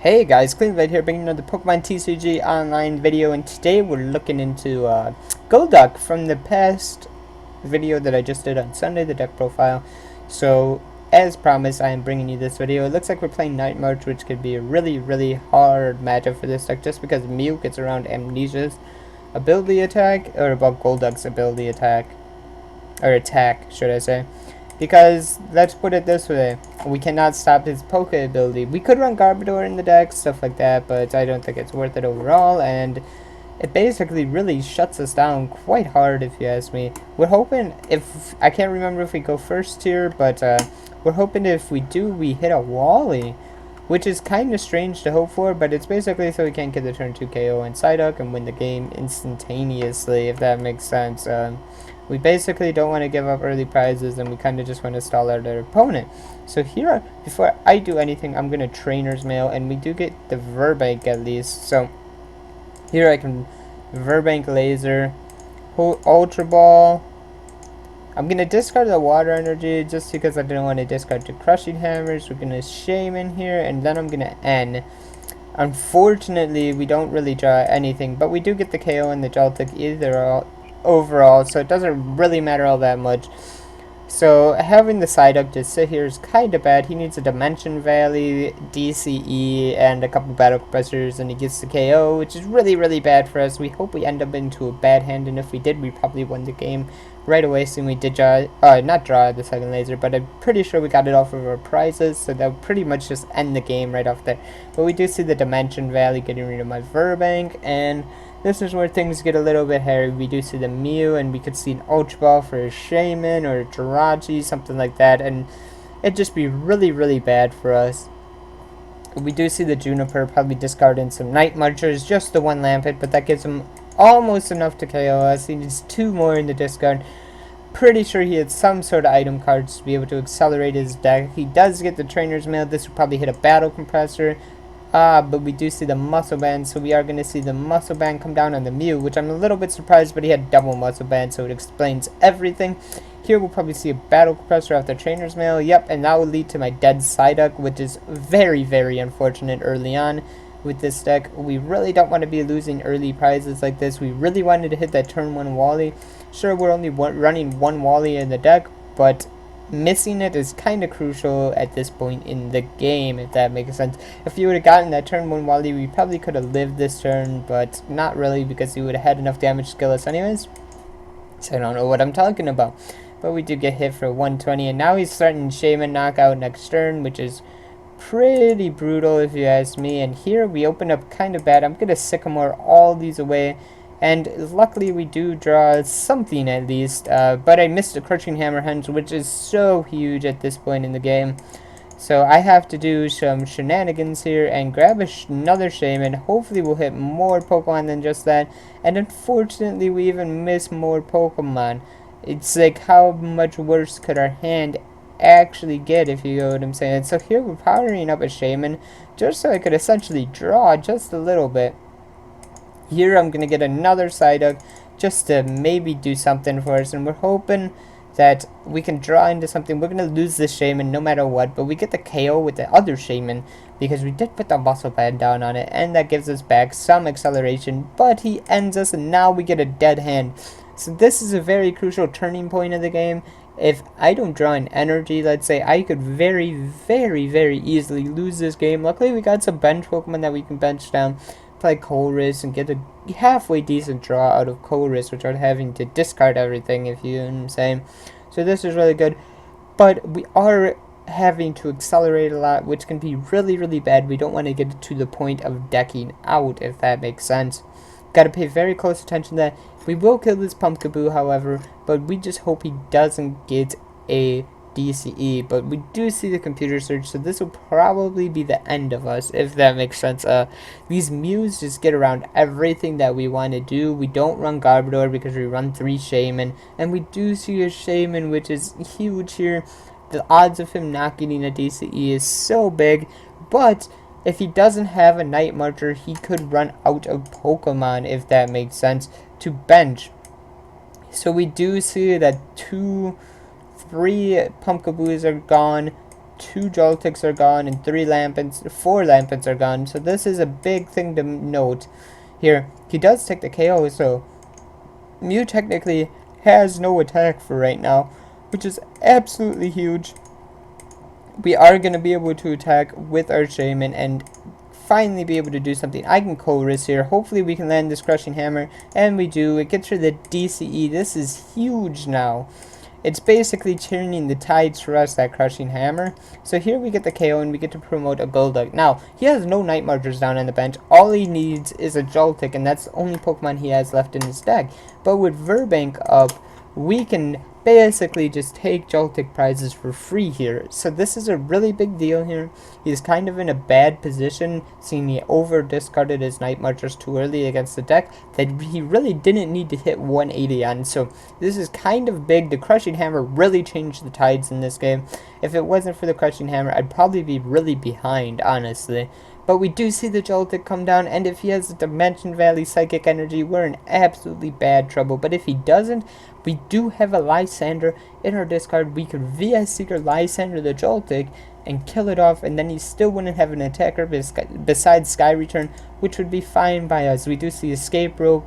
Hey guys, cleanblade here, bringing another Pokemon TCG online video, and today we're looking into Golduck from the past video that I just did on Sunday, the deck profile. So, as promised, I am bringing you this video. It looks like we're playing Night March, which could be a really hard matchup for this deck, just because Mew gets around Amnesia's ability attack, or about Golduck's ability attack, or attack, should I say. Because, let's put it this way, we cannot stop his Poke ability. We could run Garbodor in the deck, stuff like that, but I don't think it's worth it overall, and it basically really shuts us down quite hard, if you ask me. We're hoping, I can't remember if we go first here, but we're hoping if we do, we hit a Wally, which is kind of strange to hope for, but it's basically so we can't get the turn 2 KO on Psyduck and win the game instantaneously, if that makes sense. We basically don't want to give up early prizes, and we kind of just want to stall out our opponent. So here, before I do anything, I'm going to Trainer's Mail, and we do get the Verbank at least. So here I can Verbank Laser, Ultra Ball. I'm going to discard the Water Energy just because I didn't want to discard the Crushing Hammers. We're going to Shaman here, and then I'm going to N. Unfortunately, we don't really draw anything, but we do get the KO and the Joltik overall, so it doesn't really matter all that much. So having the Psyduck just sit here is kind of bad. He needs a Dimension Valley, DCE, and a couple Battle Compressors, and he gets the KO, which is really bad for us. We hope we end up into a bad hand, and if we did, we probably won the game right away, since we did not draw the second laser, but I'm pretty sure we got it off of our prizes, so that would pretty much just end the game right off there. But we do see the Dimension Valley getting rid of my Verbank, and this is where things get a little bit hairy. We do see the Mew, and we could see an Ultra Ball for a Shaman or a Jirachi, something like that, and it'd just be really bad for us. We do see the Juniper probably discarding some Night Marchers, just the one Lampent, but that gives him almost enough to KO us. He needs 2 more in the discard. Pretty sure he had some sort of item cards to be able to accelerate his deck. He does get the Trainer's Mail. This would probably hit a Battle Compressor. But we do see the Muscle Band, so we are going to see the Muscle Band come down on the Mew, which I'm a little bit surprised, but he had double Muscle Band, so it explains everything. Here we'll probably see a Battle Compressor off the Trainer's Mail, yep, and that will lead to my dead Psyduck, which is very unfortunate early on with this deck. We really don't want to be losing early prizes like this. We really wanted to hit that turn 1 Wally. Sure, we're only running 1 Wally in the deck, but missing it is kind of crucial at this point in the game, if that makes sense. If you would have gotten that turn 1 Wally, we probably could have lived this turn, but not really, because he would have had enough damage to kill us anyways. So I don't know what I'm talking about. But we do get hit for 120, and now he's starting Shaman Knockout next turn, which is pretty brutal if you ask me. And here we open up kind of bad. I'm going to Sycamore all these away. And luckily we do draw something at least, but I missed a Crushing Hammer Henge, which is so huge at this point in the game. So I have to do some shenanigans here and grab another Shaman. Hopefully we'll hit more Pokemon than just that. And unfortunately we even miss more Pokemon. It's like, how much worse could our hand actually get, if you know what I'm saying? So here we're powering up a Shaman just so I could essentially draw just a little bit. Here I'm going to get another Psyduck just to maybe do something for us, and we're hoping that we can draw into something. We're going to lose this Shaman no matter what, but we get the KO with the other Shaman because we did put the Muscle Band down on it, and that gives us back some acceleration, but he ends us, and now we get a dead hand. So this is a very crucial turning point of the game. If I don't draw an energy, let's say, I could very easily lose this game. Luckily we got some bench Pokemon that we can bench down, play Colress, and get a halfway decent draw out of Colress without having to discard everything, if you know what I'm saying. So this is really good, but we are having to accelerate a lot, which can be really bad. We don't want to get to the point of decking out, if that makes sense. Got to pay very close attention to that. We will kill this Pumpkaboo, however, but we just hope he doesn't get a DCE, but we do see the computer search, so this will probably be the end of us, if that makes sense. These Mews just get around everything that we want to do. We don't run Garbodor because we run 3 Shaman, and we do see a Shaman, which is huge here. The odds of him not getting a DCE is so big, but if he doesn't have a Night Marcher, he could run out of Pokemon, if that makes sense, to bench. So we do see that 3 Pumpkaboos are gone, 2 Joltics are gone and 4 Lampents are gone. So this is a big thing to note here. He does take the KO, so Mew technically has no attack for right now, which is absolutely huge. We are going to be able to attack with our Shaman and finally be able to do something. I can Chorus here. Hopefully we can land this Crushing Hammer, and we do. It gets her the DCE. This is huge now. It's basically turning the tides for us, that Crushing Hammer. So here we get the KO and we get to promote a Golduck. Now, he has no Night Marchers down on the bench. All he needs is a Joltik, and that's the only Pokemon he has left in his deck. But with Verbank up, we can basically just take Joltik prizes for free here. So this is a really big deal here. He's kind of in a bad position, seeing he over discarded his Night Marchers too early against the deck that he really didn't need to hit 180 on. So this is kind of big. The Crushing Hammer really changed the tides in this game. If it wasn't for the Crushing Hammer, I'd probably be really behind, honestly. But we do see the Joltik come down, and if he has the Dimension Valley Psychic Energy, we're in absolutely bad trouble. But if he doesn't, we do have a Lysander in our discard. We could VS Seeker Lysander the Joltik and kill it off, and then he still wouldn't have an attacker besides Sky Return, which would be fine by us. We do see Escape Rope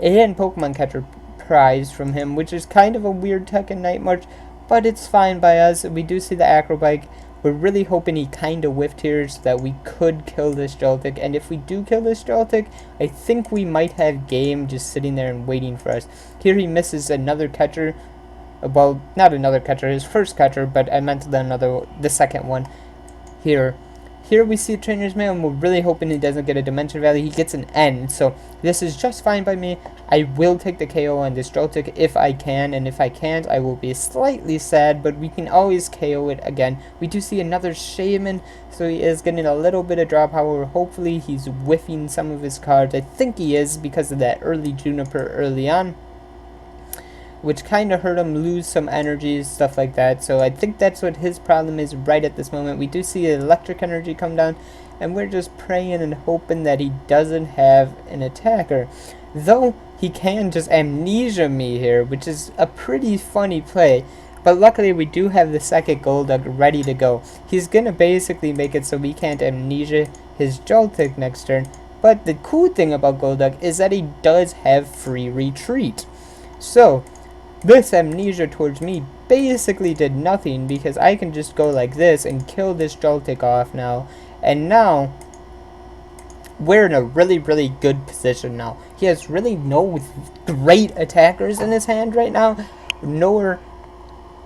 and Pokemon Catcher prize from him, which is kind of a weird tech in Night March, but it's fine by us. We do see the Acrobike. We're really hoping he kind of whiffed here so that we could kill this Joltik. And if we do kill this Joltik, I think we might have game just sitting there and waiting for us. Here he misses another catcher. Well, not another catcher, his first catcher, but I meant the second one. Here we see Trainer's Mail, and we're really hoping he doesn't get a Dimension Valley. He gets an N, so this is just fine by me. I will take the KO on this Joltik if I can, and if I can't, I will be slightly sad, but we can always KO it again. We do see another Shaman, so he is getting a little bit of draw power. Hopefully he's whiffing some of his cards. I think he is because of that early Juniper early on, which kind of hurt him lose some energy, stuff like that. So I think that's what his problem is right at this moment. We do see electric energy come down, and we're just praying and hoping that he doesn't have an attacker. Though he can just amnesia me here, which is a pretty funny play. But luckily we do have the second Golduck ready to go. He's going to basically make it so we can't amnesia his Joltik next turn. But the cool thing about Golduck is that he does have free retreat. So this amnesia towards me basically did nothing because I can just go like this and kill this Joltik off now. And now we're in a really, really good position now. He has really no great attackers in his hand right now.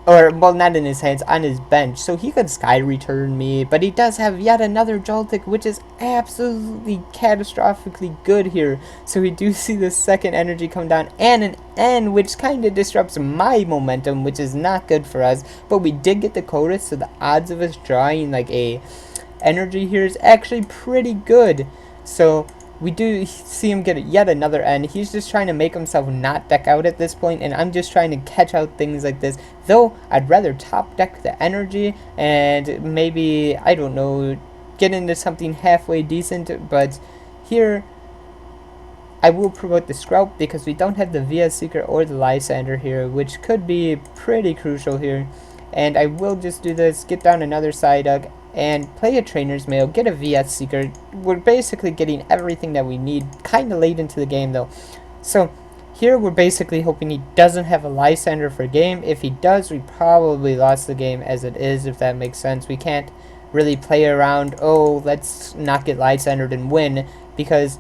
Well, not in his hands, on his bench. So he could Sky Return me, but he does have yet another Joltik, which is absolutely catastrophically good here. So we do see the second energy come down, and an N, which kind of disrupts my momentum, which is not good for us. But we did get the Chorus, so the odds of us drawing like a energy here is actually pretty good. So we do see him get yet another N. He's just trying to make himself not deck out at this point, and I'm just trying to catch out things like this. Though, I'd rather top deck the energy and maybe, I don't know, get into something halfway decent. But here, I will promote the Sprout because we don't have the VS Seeker or the Lysander here, which could be pretty crucial here. And I will just do this, get down another Psyduck, and play a Trainer's Mail, get a VS Seeker. We're basically getting everything that we need, kind of late into the game though. So here we're basically hoping he doesn't have a Lysander for game. If he does, we probably lost the game as it is, if that makes sense. We can't really play around, oh, let's not get Lysandered and win, because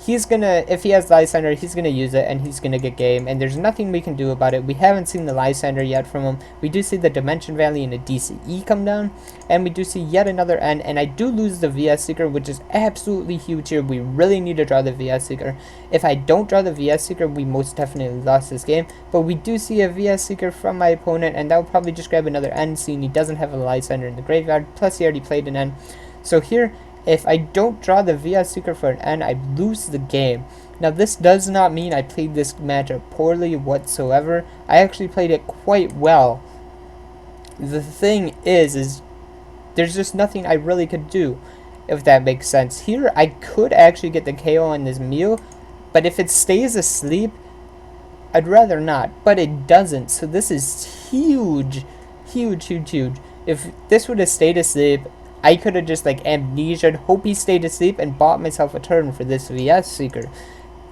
he's gonna, if he has Lysander, he's gonna use it and he's gonna get game, and there's nothing we can do about it. We haven't seen the Lysander yet from him. We do see the Dimension Valley and a DCE come down, and we do see yet another N, and I do lose the VS Seeker, which is absolutely huge here. We really need to draw the VS Seeker. If I don't draw the VS Seeker, we most definitely lost this game, but we do see a VS Seeker from my opponent, and that will probably just grab another N, seeing he doesn't have a Lysander in the graveyard, plus he already played an N. So here, if I don't draw the VS Seeker for an N, I lose the game. Now this does not mean I played this matchup poorly whatsoever. I actually played it quite well. The thing is there's just nothing I really could do, if that makes sense. Here I could actually get the KO on this Mew, but if it stays asleep, I'd rather not. But it doesn't, so this is huge, huge, huge, huge. if this would have stayed asleep, I could have just like amnesia'd, hope he stayed asleep, and bought myself a turn for this VS Seeker.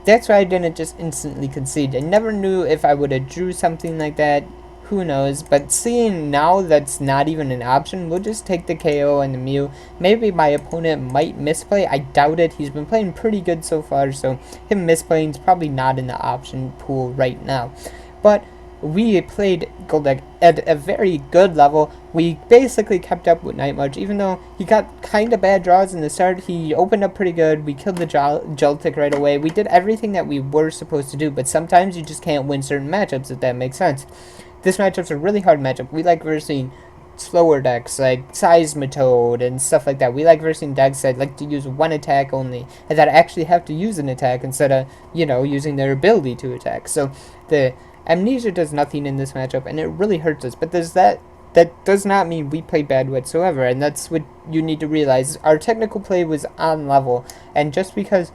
That's why I didn't just instantly concede. I never knew if I would have drew something like that. Who knows? But seeing now that's not even an option, we'll just take the KO and the Mew. Maybe my opponent might misplay. I doubt it. He's been playing pretty good so far, so him misplaying is probably not in the option pool right now. But we played Golduck at a very good level. We basically kept up with Night March, even though he got kind of bad draws in the start. He opened up pretty good. We killed the Joltik right away. We did everything that we were supposed to do, but sometimes you just can't win certain matchups, if that makes sense. This matchup's a really hard matchup. We like versing slower decks like Seismitoad and stuff like that. We like versing decks that like to use one attack only, and that actually have to use an attack instead of, you know, using their ability to attack. So the Amnesia does nothing in this matchup, and it really hurts us. But that does not mean we play bad whatsoever, and that's what you need to realize. Our technical play was on level, and just because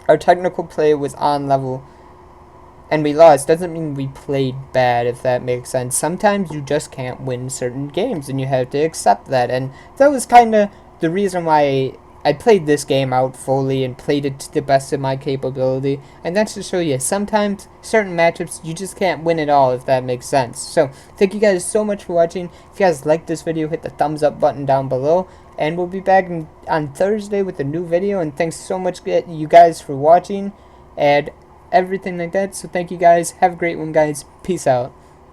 our technical play was on level and we lost doesn't mean we played bad, if that makes sense. Sometimes you just can't win certain games, and you have to accept that. And that was kind of the reason why I played this game out fully and played it to the best of my capability. And that's to show you, sometimes certain matchups you just can't win at all, if that makes sense. So thank you guys so much for watching. If you guys liked this video, hit the thumbs up button down below. And we'll be back on Thursday with a new video. And thanks so much you guys for watching and everything like that. So thank you guys. Have a great one, guys. Peace out.